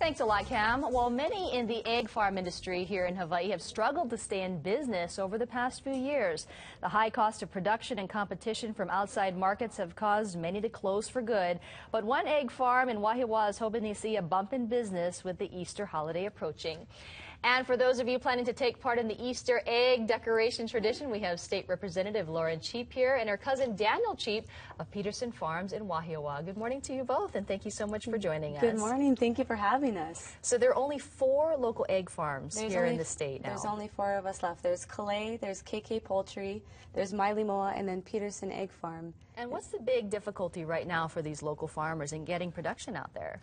Thanks a lot, Cam. Well, many in the egg farm industry here in Hawaii have struggled to stay in business over the past few years. The high cost of production and competition from outside markets have caused many to close for good. But one egg farm in Wahiawa is hoping to see a bump in business with the Easter holiday approaching. And for those of you planning to take part in the Easter egg decoration tradition, we have State Representative Lauren Cheap here and her cousin Daniel Cheap of Peterson Farms in Wahiawa. Good morning to you both, and thank you so much for joining us. Good morning. Thank you for having us. So there are only 4 local egg farms here in the state now. There's only 4 of us left. There's Kalei, there's KK Poultry, there's Mailimoa, and then Peterson Egg Farm. And what's the big difficulty right now for these local farmers in getting production out there?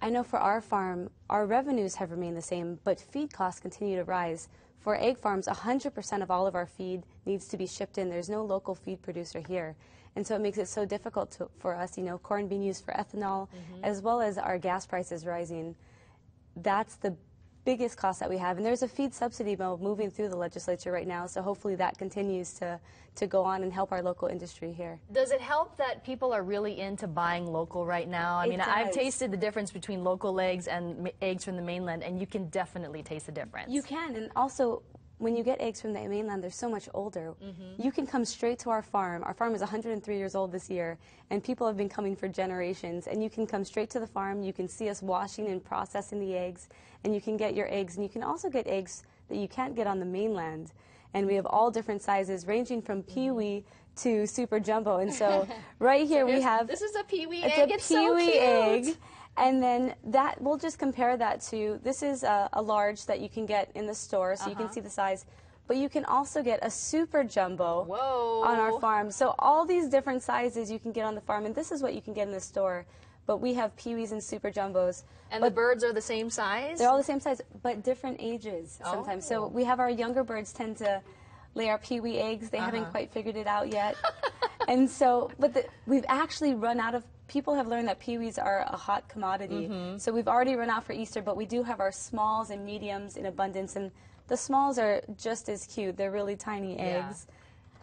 I know for our farm, our revenues have remained the same, but feed costs continue to rise. For egg farms, 100% of all of our feed needs to be shipped in. There's no local feed producer here. And so it makes it so difficult for us, corn being used for ethanol, as well as our gas prices rising. That's the biggest cost that we have. And there's a feed subsidy bill moving through the legislature right now, so hopefully that continues to go on and help our local industry here. Does it help that people are really into buying local right now? I mean, I've tasted the difference between local eggs and eggs from the mainland, and you can definitely taste the difference. You can, and also when you get eggs from the mainland, they're so much older. You can come straight to our farm. Our farm is 103 years old this year, and people have been coming for generations. And you can come straight to the farm. You can see us washing and processing the eggs, and you can get your eggs. And you can also get eggs that you can't get on the mainland. And we have all different sizes, ranging from peewee to super jumbo. And so right here we have... This is a peewee egg. It's a peewee egg. And then that, we'll just compare that to, this is a large that you can get in the store, so you can see the size. But you can also get a super jumbo on our farm. So all these different sizes you can get on the farm, and this is what you can get in the store. But we have peewees and super jumbos. And the birds are the same size? They're all the same size, but different ages sometimes. So we have our younger birds tend to lay our peewee eggs. They haven't quite figured it out yet. And so, but we've actually run out of, people have learned that peewees are a hot commodity. So we've already run out for Easter, but we do have our smalls and mediums in abundance. And the smalls are just as cute. They're really tiny eggs.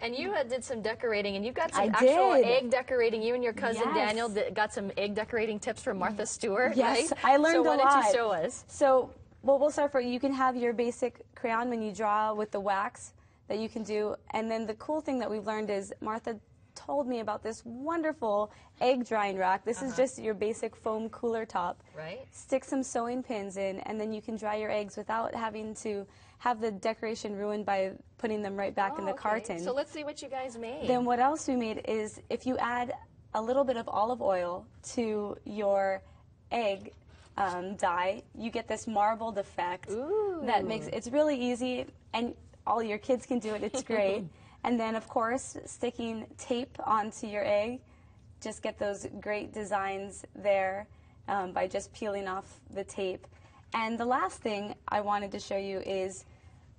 And you did some decorating, and you've got some actual egg decorating. You and your cousin Daniel got some egg decorating tips from Martha Stewart, right? I learned a lot. So why don't you show us? So, well, we'll start for, you can have your basic crayon when you draw with the wax that you can do. And then the cool thing that we've learned is Martha told me about this wonderful egg drying rack. This is just your basic foam cooler top. Right. Stick some sewing pins in, and then you can dry your eggs without having to have the decoration ruined by putting them right back in the carton. So let's see what you guys made. Then what else we made is, if you add a little bit of olive oil to your egg dye, you get this marbled effect. That makes it's really easy, and all your kids can do it. It's great. And then, of course, sticking tape onto your egg, just get those great designs there by just peeling off the tape. And the last thing I wanted to show you is,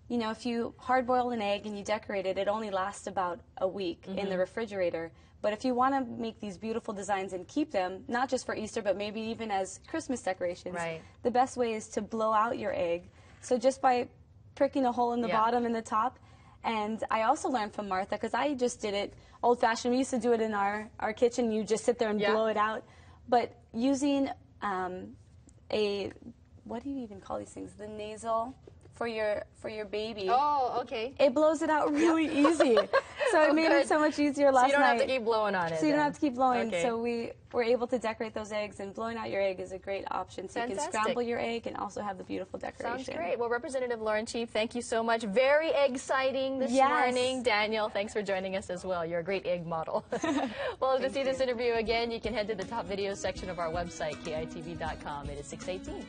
if you hard-boil an egg and you decorate it, it only lasts about a week in the refrigerator. But if you want to make these beautiful designs and keep them, not just for Easter, but maybe even as Christmas decorations, the best way is to blow out your egg. So just by pricking a hole in the bottom and the top. And I also learned from Martha, because I just did it old-fashioned. We used to do it in our kitchen. You just sit there and blow it out. But using what do you even call these things? The nasal for your baby. Oh, okay. It blows it out really easy. So it made it so much easier last night. So you don't have to keep blowing on it. So you don't have to keep blowing. So we were able to decorate those eggs, and blowing out your egg is a great option. So you can scramble your egg and also have the beautiful decoration. Sounds great. Well, Representative Lauren Cheap, thank you so much. Very exciting this morning. Daniel, thanks for joining us as well. You're a great egg model. Well, to see this interview again, you can head to the top videos section of our website, KITV.com. It is 6:18.